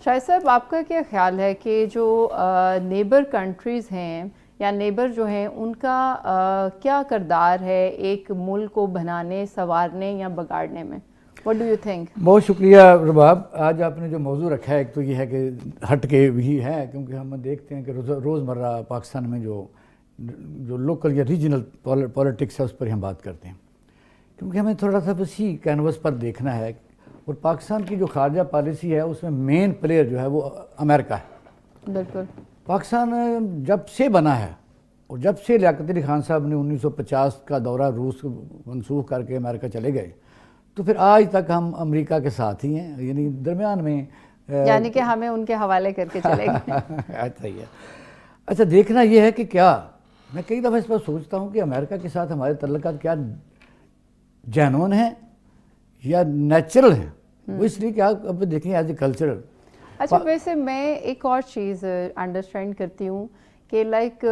شاہد صاحب، آپ کا کیا خیال ہے کہ جو نیبر کنٹریز ہیں یا نیبر جو ہیں ان کا کیا کردار ہے ایک ملک کو بنانے، سنوارنے یا بگاڑنے میں؟ What do you think? بہت شکریہ رباب. آج آپ نے جو موضوع رکھا ہے ایک تو یہ ہے کہ ہٹ کے بھی ہے، کیونکہ ہم دیکھتے ہیں کہ روزمرہ پاکستان میں جو لوکل یا ریجنل پولیٹکس ہے اس پر ہم بات کرتے ہیں، کیونکہ ہمیں تھوڑا سا اسی کینوس پر دیکھنا ہے. اور پاکستان کی جو خارجہ پالیسی ہے اس میں مین پلیئر جو ہے وہ امریکہ ہے. بالکل. پاکستان جب سے بنا ہے اور جب سے لیاقت علی خان صاحب نے 1950 کا دورہ روس منسوخ کر کے امریکہ چلے گئے، تو پھر آج تک ہم امریکہ کے ساتھ ہی ہیں، یعنی درمیان میں یعنی کہ ہمیں ان کے حوالے کر کے چلے گئے. ایسا ہی ہے. اچھا، دیکھنا یہ ہے کہ کیا میں کئی دفعہ اس پر سوچتا ہوں کہ امریکہ کے ساتھ ہمارے تعلقات کیا جینون ہیں یا نیچرل ہیں. وہ اس لیے کہ آپ اب دیکھیں ایز اے کلچرل. اچھا، ویسے میں ایک اور چیز انڈرسٹینڈ کرتی ہوں کہ لائک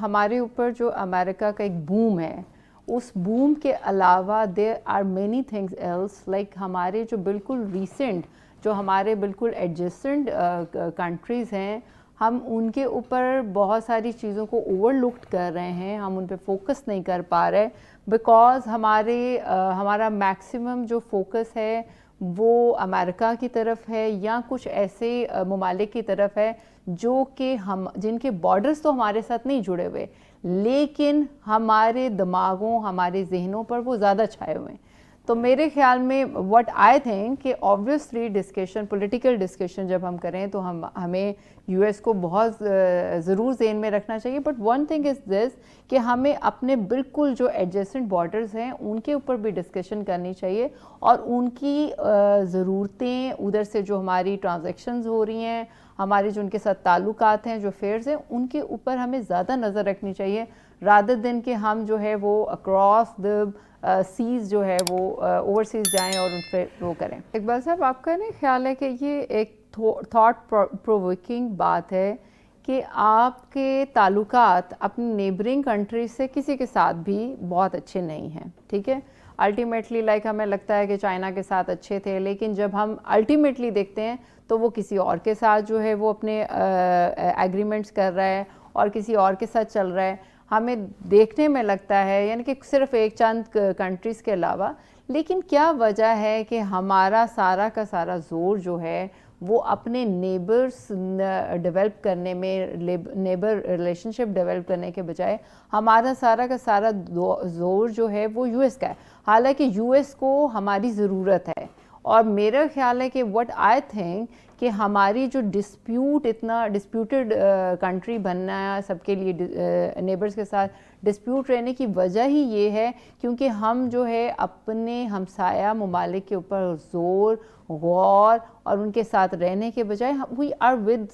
ہمارے اوپر جو امریکہ کا ایک بوم ہے، اس بوم کے علاوہ there are many things else, like ہمارے جو بالکل ریسنٹ جو ہمارے بالکل ایڈجسٹنٹ کنٹریز ہیں، ہم ان کے اوپر بہت ساری چیزوں کو اوور لکڈ کر رہے ہیں، ہم ان پہ فوکس نہیں کر پا رہے بیکاز ہمارا میکسیمم جو فوکس ہے وہ امریکہ کی طرف ہے یا کچھ ایسے ممالک کی طرف ہے جو کہ جن کے بارڈرز تو ہمارے ساتھ نہیں جڑے ہوئے لیکن ہمارے دماغوں، ہمارے ذہنوں پر وہ زیادہ چھائے ہوئے ہیں. تو میرے خیال میں وٹ آئی تھنک کہ آبویسلی ڈسکشن، پولیٹیکل ڈسکشن جب ہم کریں تو ہمیں یو ایس کو بہت ضرور ذہن میں رکھنا چاہیے. بٹ ون تھنگ از دس کہ ہمیں اپنے بالکل جو ایڈجسٹنٹ بارڈرز ہیں ان کے اوپر بھی ڈسکشن کرنی چاہیے اور ان کی ضرورتیں، ادھر سے جو ہماری ٹرانزیکشنز ہو رہی ہیں، ہمارے جو ان کے ساتھ تعلقات ہیں، جو فیئرز ہیں، ان کے اوپر ہمیں زیادہ نظر رکھنی چاہیے رادر دین کہ ہم جو ہے وہ اکراس دا سیز جو ہے وہ اوورسیز جائیں اور ان پہ وہ کریں. اقبال صاحب، آپ کا نہیں خیال ہے کہ یہ ایک تھاٹ پرووکنگ بات ہے کہ آپ کے تعلقات اپنی نیبرنگ کنٹری سے کسی کے ساتھ بھی بہت اچھے نہیں ہیں؟ ٹھیک ہے، الٹیمیٹلی لائک ہمیں لگتا ہے کہ چائنا کے ساتھ اچھے تھے، لیکن جب ہم الٹیمیٹلی دیکھتے ہیں تو وہ کسی اور کے ساتھ جو ہے وہ اپنے ایگریمنٹس کر رہا ہے اور کسی اور کے ساتھ چل رہا ہے. ہمیں دیکھنے میں لگتا ہے یعنی کہ صرف ایک چند کنٹریز کے علاوہ، لیکن کیا وجہ ہے کہ ہمارا سارا کا سارا زور جو ہے وہ اپنے نیبرز ڈیولپ کرنے میں، نیبر ریلیشن شپ ڈیولپ کرنے کے بجائے ہمارا سارا کا سارا زور جو ہے وہ یو ایس کا ہے، حالانکہ یو ایس کو ہماری ضرورت ہے. اور میرا خیال ہے کہ وٹ آئی تھنک کہ ہماری جو اتنا ڈسپیوٹڈ کنٹری بننا سب کے لیے نیبرز کے ساتھ ڈسپیوٹ رہنے کی وجہ ہی یہ ہے کیونکہ ہم جو ہے اپنے ہمسایہ ممالک کے اوپر زور، غور اور ان کے ساتھ رہنے کے بجائے we are with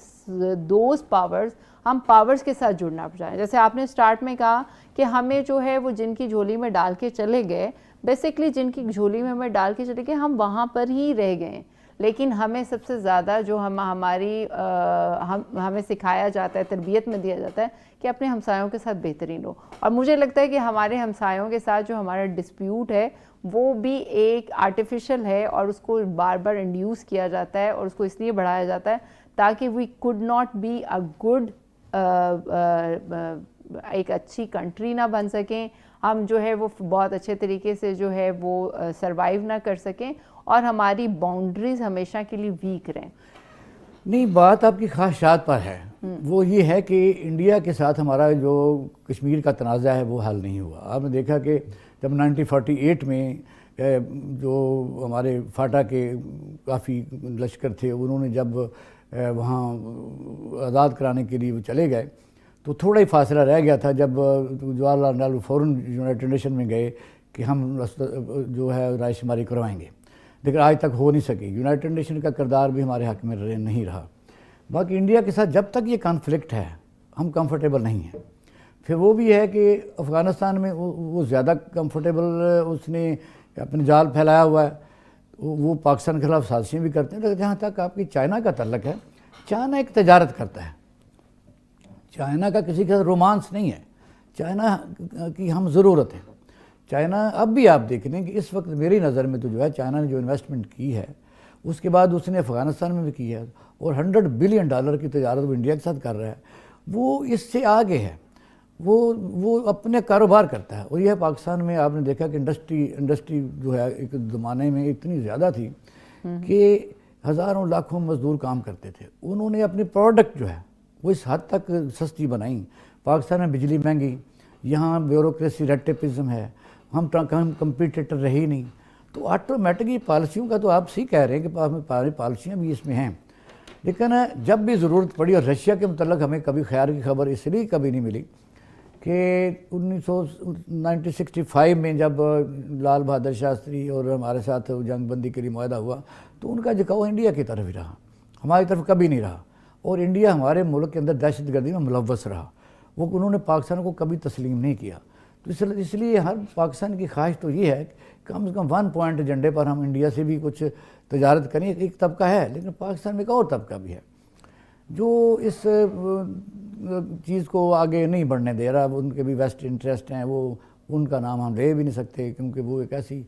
those powers, ہم پاورز کے ساتھ جڑنا چاہیں. جیسے آپ نے سٹارٹ میں کہا کہ ہمیں جو ہے وہ جن کی جھولی میں ڈال کے چلے گئے، بیسیکلی جن کی جھولی میں ہمیں ڈال کے چلے گئے ہم وہاں پر ہی رہ گئے، لیکن ہمیں سب سے زیادہ جو ہمیں سکھایا جاتا ہے، تربیت میں دیا جاتا ہے کہ اپنے ہمسایوں کے ساتھ بہترین ہو. اور مجھے لگتا ہے کہ ہمارے ہمسایوں کے ساتھ جو ہمارا ڈسپیوٹ ہے وہ بھی ایک آرٹیفیشل ہے اور اس کو بار بار انڈیوس کیا جاتا ہے اور اس کو اس لیے بڑھایا جاتا ہے تاکہ we could not be a good, ایک اچھی کنٹری نہ بن سکیں، ہم جو ہے وہ بہت اچھے طریقے سے جو ہے وہ سروائیو نہ کر سکیں اور ہماری باؤنڈریز ہمیشہ کے لیے ویک رہیں. نہیں، بات آپ کی خواہشات پر ہے. وہ یہ ہے کہ انڈیا کے ساتھ ہمارا جو کشمیر کا تنازع ہے وہ حل نہیں ہوا. آپ نے دیکھا کہ جب 1948 میں جو ہمارے فاٹا کے کافی لشکر تھے انہوں نے جب وہاں آزاد کرانے کے لیے وہ چلے گئے تو تھوڑا ہی فاصلہ رہ گیا تھا جب جواہر لال نہرو فوراً یونائٹڈ نیشن میں گئے کہ ہم جو ہے رائے شماری کروائیں گے، لیکن آج تک ہو نہیں سکی. یونائٹڈ نیشن کا کردار بھی ہمارے حق میں نہیں رہا. باقی انڈیا کے ساتھ جب تک یہ کانفلکٹ ہے ہم کمفرٹیبل نہیں ہیں. پھر وہ بھی ہے کہ افغانستان میں وہ زیادہ کمفرٹیبل اس نے اپنے جال پھیلایا ہوا ہے، وہ پاکستان کے خلاف سازشیں بھی کرتے ہیں. لیکن جہاں تک آپ کی چائنا کا تعلق ہے، چائنا ایک تجارت کرتا ہے، چائنا کا کسی کے ساتھ رومانس نہیں ہے، چائنا کی ہم ضرورت ہے. چائنا اب بھی آپ دیکھ لیں کہ اس وقت میری نظر میں تو جو ہے چائنا نے جو انویسٹمنٹ کی ہے اس کے بعد اس نے افغانستان میں بھی کی ہے، اور $100 بلین کی تجارت وہ انڈیا کے ساتھ کر رہا ہے. وہ اس سے آگے ہے، وہ اپنے کاروبار کرتا ہے. اور یہ پاکستان میں آپ نے دیکھا کہ انڈسٹری جو ہے ایک زمانے میں اتنی زیادہ تھی کہ ہزاروں لاکھوں مزدور کام کرتے تھے. انہوں نے اپنی پروڈکٹ جو ہے وہ اس حد تک سستی بنائیں. پاکستان میں بجلی مہنگی، یہاں بیوروکریسی ریڈ ٹیپزم ہے، ہم کمپیٹیٹر رہے ہی نہیں. تو آٹومیٹکلی پالیسیوں کا تو آپ صحیح کہہ رہے ہیں کہ ہماری پالیسیاں بھی اس میں ہیں، لیکن جب بھی ضرورت پڑی، اور رشیا کے متعلق ہمیں کبھی خیر کی خبر اس لیے کبھی نہیں ملی کہ 1965 میں جب لال بہادر شاستری اور ہمارے ساتھ جنگ بندی کے لیے معاہدہ ہوا تو ان کا جھکاؤ انڈیا کی طرف ہی رہا، ہماری طرف کبھی نہیں رہا. اور انڈیا ہمارے ملک کے اندر دہشت گردی میں ملوث رہا، وہ انہوں نے پاکستان کو کبھی تسلیم نہیں کیا. تو اس لیے ہر پاکستان کی خواہش تو یہ ہے کہ کم سے کم 1 پوائنٹ ایجنڈے پر ہم انڈیا سے بھی کچھ تجارت کریں. ایک طبقہ ہے، لیکن پاکستان میں ایک اور طبقہ بھی ہے جو اس چیز کو آگے نہیں بڑھنے دے رہا. ان کے بھی ویسٹ انٹرسٹ ہیں، وہ ان کا نام ہم لے بھی نہیں سکتے کیونکہ وہ ایک ایسی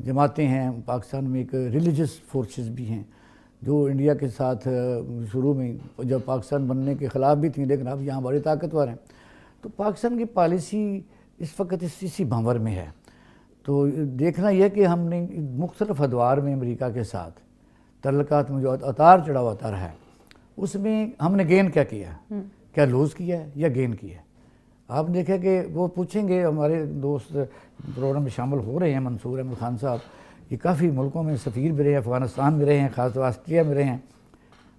جماعتیں ہیں. پاکستان میں ایک ریلیجس فورسز بھی ہیں جو انڈیا کے ساتھ شروع میں جب پاکستان بننے کے خلاف بھی تھیں، لیکن اب یہاں بڑی طاقتور ہیں. تو پاکستان کی پالیسی اس وقت اسی بھنور میں ہے. تو دیکھنا یہ کہ ہم نے مختلف ادوار میں امریکہ کے ساتھ تعلقات میں جو اتار چڑھاؤ ہوتا رہا ہے، اس میں ہم نے گین کیا ہے، کیا لوز کیا ہے یا گین کیا ہے. آپ دیکھیں کہ وہ پوچھیں گے، ہمارے دوست پروگرام میں شامل ہو رہے ہیں، منصور احمد خان صاحب، یہ کافی ملکوں میں سفیر بھی رہے ہیں، افغانستان میں رہے ہیں، خاص طور آسٹریلیا میں رہے ہیں،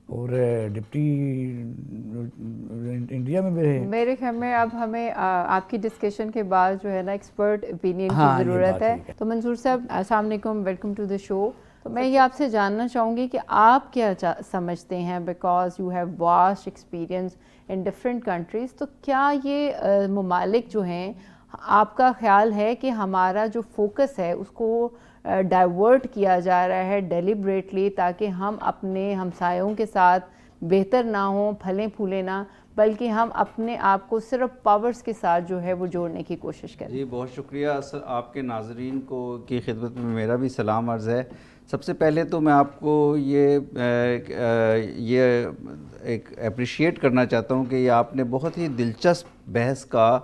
اور ڈپٹی انڈیا میں بھی رہے ہیں. میرے خیال میں اب ہمیں آپ کی ڈسکشن کے بعد جو ہے نا ایکسپرٹ اوپینین کی ضرورت ہے. تو منصور صاحب السلام علیکم، ویلکم ٹو دا شو. تو میں یہ آپ سے جاننا چاہوں گی کہ آپ کیا سمجھتے ہیں، because you have vast experience in different countries. تو کیا یہ ممالک جو ہیں، آپ کا خیال ہے کہ ہمارا جو فوکس ہے اس کو ڈائیورٹ کیا جا رہا ہے ڈیلیبریٹلی، تاکہ ہم اپنے ہمسایوں کے ساتھ بہتر نہ ہوں، پھلیں پھولیں نہ، بلکہ ہم اپنے آپ کو صرف پاورز کے ساتھ جو ہے وہ جوڑنے کی کوشش کریں؟ جی بہت شکریہ. آپ کے ناظرین کی خدمت میں میرا بھی سلام عرض ہے. سب سے پہلے تو میں آپ کو یہ ایک اپریشیٹ کرنا چاہتا ہوں کہ یہ آپ نے بہت ہی دلچسپ بحث کا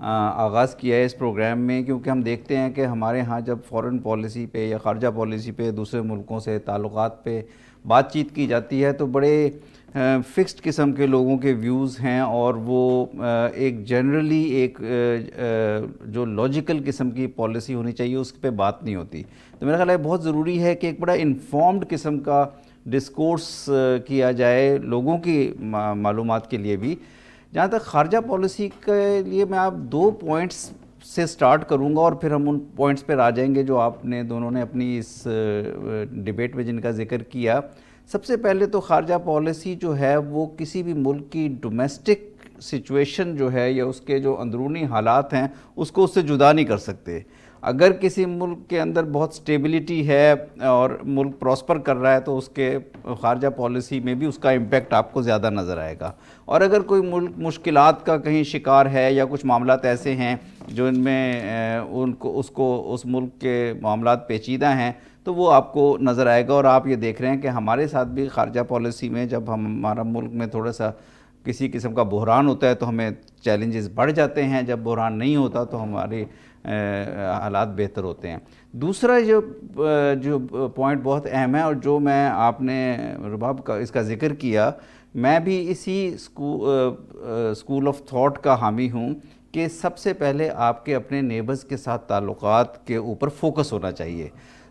آغاز کیا ہے اس پروگرام میں، کیونکہ ہم دیکھتے ہیں کہ ہمارے ہاں جب فارن پالیسی پہ یا خارجہ پالیسی پہ، دوسرے ملکوں سے تعلقات پہ بات چیت کی جاتی ہے تو بڑے فکسڈ قسم کے لوگوں کے ویوز ہیں، اور وہ ایک جنرلی ایک جو لاجیکل قسم کی پالیسی ہونی چاہیے اس پہ بات نہیں ہوتی. تو میرا خیال ہے بہت ضروری ہے کہ ایک بڑا انفارمڈ قسم کا ڈسکورس کیا جائے لوگوں کی معلومات کے لیے بھی. جہاں تک خارجہ پالیسی کے لیے میں آپ 2 پوائنٹس سے سٹارٹ کروں گا، اور پھر ہم ان پوائنٹس پر آ جائیں گے جو آپ نے دونوں نے اپنی اس ڈیبیٹ میں جن کا ذکر کیا. سب سے پہلے تو خارجہ پالیسی جو ہے وہ کسی بھی ملک کی ڈومیسٹک سچویشن جو ہے یا اس کے جو اندرونی حالات ہیں اس کو اس سے جدا نہیں کر سکتے. اگر کسی ملک کے اندر بہت سٹیبلٹی ہے اور ملک پراسپر کر رہا ہے تو اس کے خارجہ پالیسی میں بھی اس کا امپیکٹ آپ کو زیادہ نظر آئے گا. اور اگر کوئی ملک مشکلات کا کہیں شکار ہے یا کچھ معاملات ایسے ہیں جو ان میں اس ملک کے معاملات پیچیدہ ہیں تو وہ آپ کو نظر آئے گا. اور آپ یہ دیکھ رہے ہیں کہ ہمارے ساتھ بھی خارجہ پالیسی میں جب ہمارا ملک میں تھوڑا سا کسی قسم کا بحران ہوتا ہے تو ہمیں چیلنجز بڑھ جاتے ہیں، جب بحران نہیں ہوتا تو ہمارے حالات بہتر ہوتے ہیں. دوسرا جو پوائنٹ بہت اہم ہے اور جو میں آپ نے رباب کا اس کا ذکر کیا، میں بھی اسی اسکول آف تھاٹ کا حامی ہوں کہ سب سے پہلے آپ کے اپنے نیبرز کے ساتھ تعلقات کے اوپر فوکس ہونا چاہیے.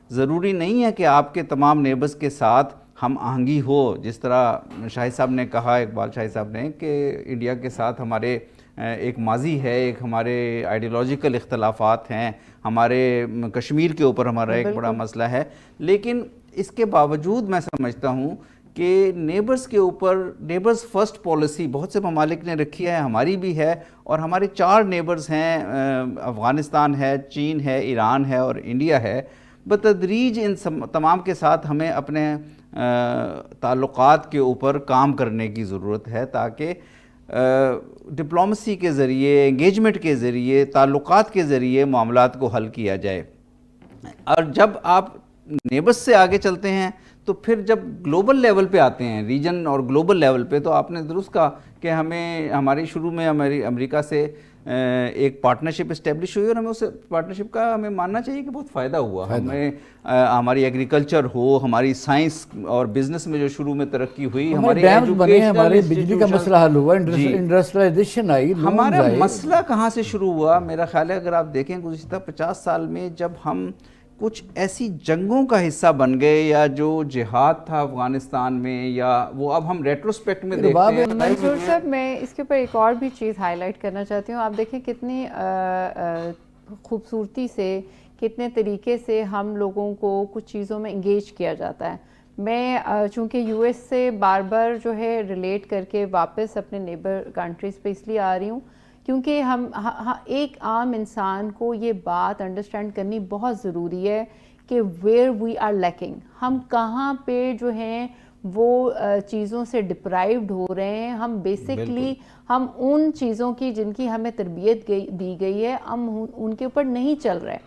ضروری نہیں ہے کہ آپ کے تمام نیبرز کے ساتھ ہم آہنگی ہو، جس طرح شاہد صاحب نے کہا، اقبال شاہد صاحب نے، کہ انڈیا کے ساتھ ہمارے ایک ماضی ہے، ایک ہمارے آئیڈیولوجیکل اختلافات ہیں، ہمارے کشمیر کے اوپر ہمارا ایک بڑا مسئلہ ہے. لیکن اس کے باوجود میں سمجھتا ہوں کہ نیبرز کے اوپر نیبرز فرسٹ پالیسی بہت سے ممالک نے رکھی ہے، ہماری بھی ہے، اور ہمارے 4 نیبرز ہیں، افغانستان ہے، چین ہے، ایران ہے اور انڈیا ہے. بتدریج ان تمام کے ساتھ ہمیں اپنے تعلقات کے اوپر کام کرنے کی ضرورت ہے تاکہ ڈپلومسی کے ذریعے، انگیجمنٹ کے ذریعے، تعلقات کے ذریعے معاملات کو حل کیا جائے. اور جب آپ نیبرز سے آگے چلتے ہیں تو پھر جب گلوبل لیول پہ آتے ہیں، ریجن اور گلوبل لیول پہ، تو آپ نے درست کہا کہ ہماری شروع میں امریکہ سے ایک پارٹنرشپ اسٹیبلش ہوئی، اور ہمیں اس پارٹنرشپ کا ہمیں ماننا چاہیے کہ بہت فائدہ ہوا. ہمیں ہماری ایگریکلچر ہو، ہماری سائنس اور بزنس میں جو شروع میں ترقی ہوئی، ہمارے ڈیمز بنے، ہمارے بجلی کا مسئلہ حل ہوا، انڈسٹریلائزیشن آئی. ہمارا مسئلہ کہاں سے شروع ہوا؟ میرا خیال ہے اگر آپ دیکھیں گزشتہ 50 سال میں جب ہم کچھ ایسی جنگوں کا حصہ بن گئے، یا جو جہاد تھا افغانستان میں، یا وہ اب ہم ریٹروسپیکٹ میں دیکھتے ہیں. منصور صاحب، میں اس کے اوپر ایک اور بھی چیز ہائی لائٹ کرنا چاہتی ہوں. آپ دیکھیں کتنی خوبصورتی سے، کتنے طریقے سے ہم لوگوں کو کچھ چیزوں میں انگیج کیا جاتا ہے. میں چونکہ یو ایس سے بار بار جو ہے ریلیٹ کر کے واپس اپنے نیبر کنٹریز پہ اس لیے آ رہی ہوں کیونکہ ایک عام انسان کو یہ بات انڈرسٹینڈ کرنی بہت ضروری ہے کہ ویئر وی آر لیکنگ، ہم کہاں پہ جو ہیں وہ چیزوں سے ڈپرائیوڈ ہو رہے ہیں. ہم بیسکلی ہم ان چیزوں کی جن کی ہمیں تربیت دی گئی ہے، ہم ان کے اوپر نہیں چل رہے.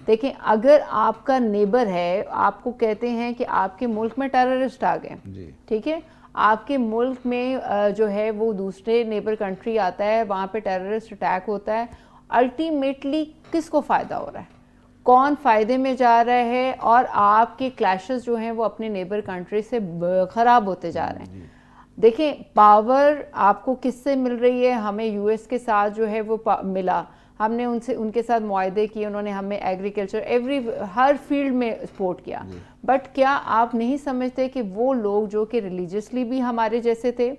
دیکھیں، اگر آپ کا نیبر ہے، آپ کو کہتے ہیں کہ آپ کے ملک میں ٹیررسٹ آ گئے، ٹھیک ہے، آپ کے ملک میں جو ہے وہ دوسرے نیبر کنٹری آتا ہے، وہاں پہ ٹیررسٹ اٹیک ہوتا ہے، الٹیمیٹلی کس کو فائدہ ہو رہا ہے؟ کون فائدے میں جا رہا ہے؟ اور آپ کے کلیشز جو ہیں وہ اپنے نیبر کنٹری سے خراب ہوتے جا رہے ہیں. دیکھیں، پاور آپ کو کس سے مل رہی ہے؟ ہمیں یو ایس کے ساتھ جو ہے وہ ملا، ہم نے ان کے ساتھ معاہدے کیے، انہوں نے ہمیں ایگریکلچر ہر فیلڈ میں سپورٹ کیا. بٹ کیا آپ نہیں سمجھتے کہ وہ لوگ جو کہ ریلیجیسلی بھی ہمارے جیسے تھے،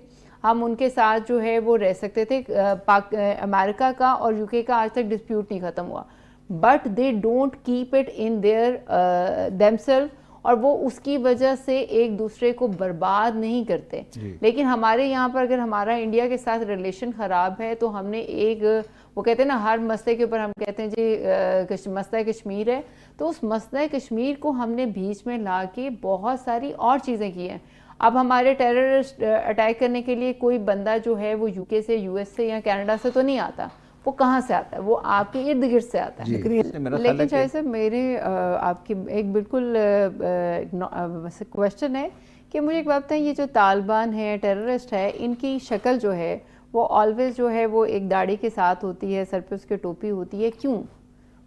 ہم ان کے ساتھ جو ہے وہ رہ سکتے تھے؟ امریکہ کا اور یو کے کا آج تک ڈسپیوٹ نہیں ختم ہوا، but they don't keep it in their them self, اور وہ اس کی وجہ سے ایک دوسرے کو برباد نہیں کرتے. لیکن ہمارے یہاں پر اگر ہمارا انڈیا کے ساتھ ریلیشن خراب ہے تو ہم نے وہ کہتے ہیں نا، ہر مسئلے کے اوپر ہم کہتے ہیں جی مسئلہ کشمیر ہے، تو اس مسئلہ کشمیر کو ہم نے بیچ میں لا کے بہت ساری اور چیزیں کی ہیں. اب ہمارے ٹیررسٹ اٹیک کرنے کے لیے کوئی بندہ جو ہے وہ یو کے سے، یو ایس سے یا کینیڈا سے تو نہیں آتا، وہ کہاں سے آتا ہے؟ وہ آپ کے ارد گرد سے آتا ہے. لیکن شاید صاحب، میرے آپ کی ایک بالکل کویشچن ہے کہ مجھے ایک بات بتائیں، یہ جو طالبان ہے، ٹیررسٹ ہے، ان کی شکل جو ہے وہ آلویز جو ہے وہ ایک داڑھی کے ساتھ ہوتی ہے، سر پہ اس کے ٹوپی ہوتی ہے، کیوں؟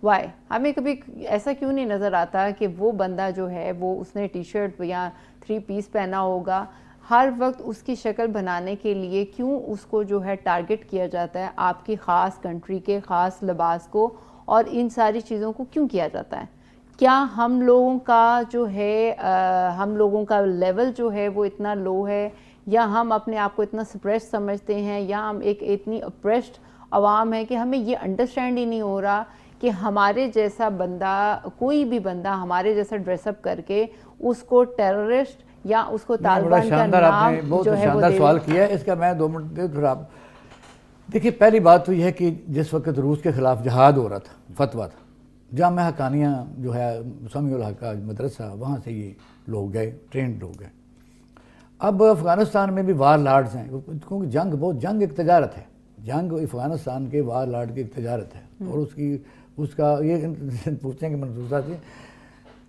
وائی؟ ہمیں کبھی ایسا کیوں نہیں نظر آتا کہ وہ بندہ جو ہے وہ اس نے ٹی شرٹ یا 3 پیس پہنا ہوگا؟ ہر وقت اس کی شکل بنانے کے لیے کیوں اس کو جو ہے ٹارگٹ کیا جاتا ہے، آپ کی خاص کنٹری کے خاص لباس کو، اور ان ساری چیزوں کو کیوں کیا جاتا ہے؟ کیا ہم لوگوں کا جو ہے ہم لوگوں کا لیول جو ہے وہ اتنا لو ہے، یا ہم اپنے آپ کو اتنا سپریس سمجھتے ہیں، یا ہم ایک اتنی اپریسڈ عوام ہے کہ ہمیں یہ انڈرسٹینڈ ہی نہیں ہو رہا کہ ہمارے جیسا بندہ، کوئی بھی بندہ ہمارے جیسا ڈریس اپ کر کے اس کو ٹیررسٹ یا اس کو طالبان کا نام جو ہے وہ شاندار سوال کیا ہے. اس کا میں 2 منٹ دے. پھر آپ دیکھیے، پہلی بات تو یہ ہے کہ جس وقت روس کے خلاف جہاد ہو رہا تھا، فتویٰ تھا، جامعہ حقانیہ جو ہے سمیع الحق کا مدرسہ، وہاں سے یہ لوگ گئے، ٹرینڈ لوگ گئے. اب افغانستان میں بھی وار لارڈز ہیں، کیونکہ جنگ ایک تجارت ہے. جنگ افغانستان کے وار لارڈ کی ایک تجارت ہے، اور اس کا یہ پوچھیں کہ منصور صاحب سے،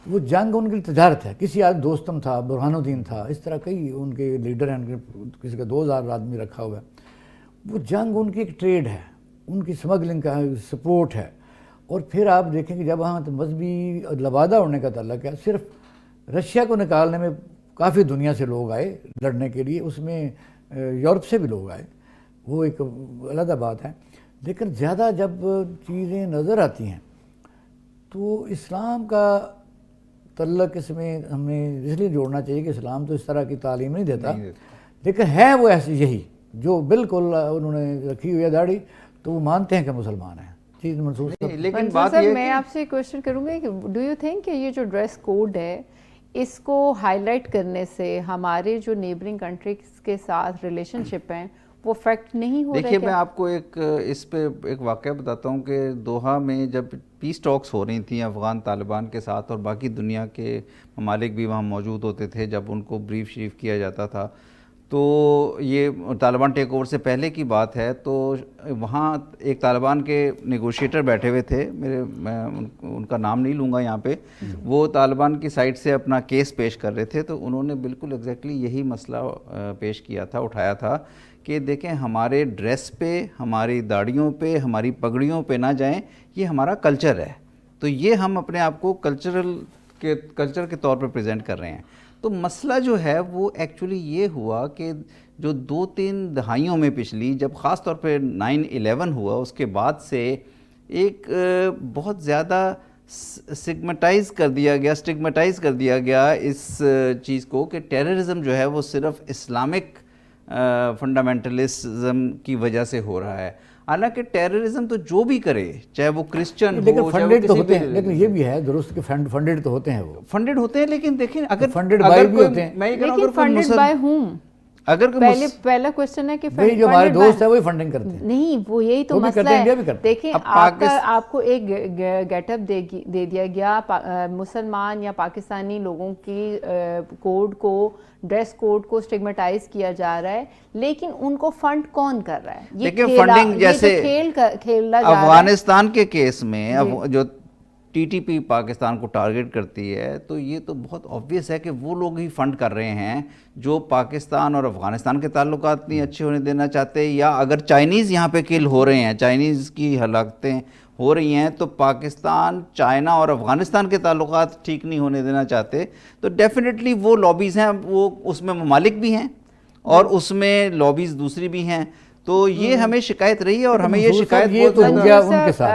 وہ جنگ ان کی تجارت ہے. کسی آدمی دوستم تھا، برہان الدین تھا، اس طرح کئی ان کے لیڈر ہیں، کسی کا 2000 آدمی رکھا ہوا ہے. وہ جنگ ان کی ایک ٹریڈ ہے، ان کی سمگلنگ کا سپورٹ ہے. اور پھر آپ دیکھیں کہ جب وہاں مذہبی لبادہ ہونے کا تعلق ہے، صرف رشیا کو نکالنے میں کافی دنیا سے لوگ آئے لڑنے کے لیے، اس میں یورپ سے بھی لوگ آئے، وہ ایک علیحدہ بات ہے. لیکن زیادہ جب چیزیں نظر آتی ہیں تو اسلام کا تعلق اس میں ہمیں اس لیے جوڑنا چاہیے کہ اسلام تو اس طرح کی تعلیم نہیں دیتا، لیکن ہے وہ ایسی یہی جو بالکل انہوں نے رکھی ہوئی ہے داڑھی، تو وہ مانتے ہیں کہ مسلمان ہیں. چیز منصور صاحب، لیکن بات یہ ہے میں آپ سے کوشچن کروں گا کہ ڈو یو تھنک کہ یہ جو ڈریس کوڈ ہے، اس کو ہائی لائٹ کرنے سے ہمارے جو نیبرنگ کنٹریز کے ساتھ ریلیشن شپ ہیں وہ افیکٹ نہیں ہو رہے؟ دیکھیے، میں آپ کو اس پہ ایک واقعہ بتاتا ہوں کہ دوحہ میں جب پیس ٹاکس ہو رہی تھیں افغان طالبان کے ساتھ، اور باقی دنیا کے ممالک بھی وہاں موجود ہوتے تھے، جب ان کو بریف شریف کیا جاتا تھا، تو یہ طالبان ٹیک اوور سے پہلے کی بات ہے، تو وہاں ایک طالبان کے نیگوشیٹر بیٹھے ہوئے تھے، میں ان کا نام نہیں لوں گا یہاں پہ، وہ طالبان کی سائڈ سے اپنا کیس پیش کر رہے تھے، تو انہوں نے بالکل ایگزیکٹلی یہی مسئلہ پیش کیا تھا، اٹھایا تھا کہ دیکھیں ہمارے ڈریس پہ، ہماری داڑھیوں پہ، ہماری پگڑیوں پہ نہ جائیں، یہ ہمارا کلچر ہے، تو یہ ہم اپنے آپ کو کلچر کے طور پر پریزنٹ کر رہے ہیں۔ تو مسئلہ جو ہے وہ ایکچولی یہ ہوا کہ جو 2-3 دہائیوں میں پچھلی، جب خاص طور پہ 9/11 ہوا، اس کے بعد سے ایک بہت زیادہ اسٹگمیٹائز کر دیا گیا اس چیز کو کہ ٹیررزم جو ہے وہ صرف اسلامک فنڈامنٹلزم کی وجہ سے ہو رہا ہے، حالانکہ ٹیررزم تو جو بھی کرے، چاہے وہ کرسچن ہو، لیکن چاہے وہ فنڈڈ تو کسی ہوتے ہیں، بھی، لیکن یہ بھی ہے درست کہ فنڈڈ تو ہوتے ہیں، وہ فنڈڈ ہوتے ہیں، لیکن دیکھیں اگر فنڈڈ بائی بھی ہوتے ہیں، میں یہ کہہ رہا ہوں لیکن فنڈڈ بائی ہوم؟ اگر پہلا کوشچن ہے کہ وہی جو ہمارے دوست ہیں وہی فنڈنگ کرتے ہیں، نہیں، وہ یہی تو وہ بھی مسئلہ کرتے ہیں، انڈیا بھی ہے۔ کرتا ہے۔ دیکھیں آپ کو ایک گیٹ اپ دے دیا گیا، مسلمان یا پاکستانی لوگوں کی کوڈ کو، ڈریس کوڈ کو اسٹگمیٹائز کیا جا رہا ہے، لیکن ان کو فنڈ کون کر رہا ہے؟ دیکھیں فنڈنگ جیسے کھیلا جا رہا ہے۔ افغانستان کے کیس میں جو ٹی ٹی پی پاکستان کو ٹارگٹ کرتی ہے، تو یہ تو بہت آبویس ہے کہ وہ لوگ ہی فنڈ کر رہے ہیں جو پاکستان اور افغانستان کے تعلقات نہیں اچھے ہونے دینا چاہتے، یا اگر چائنیز یہاں پہ کل ہو رہے ہیں، چائنیز کی ہلاکتیں ہو رہی ہیں، تو پاکستان، چائنا اور افغانستان کے تعلقات ٹھیک نہیں ہونے دینا چاہتے، تو ڈیفینیٹلی وہ لابیز ہیں، وہ اس میں ممالک بھی ہیں اور اس میں لابیز دوسری بھی ہیں، تو یہ ہمیں شکایت رہی ہے، اور ہمیں یہ شکایت یہ تو ہو گیا ان کے ساتھ۔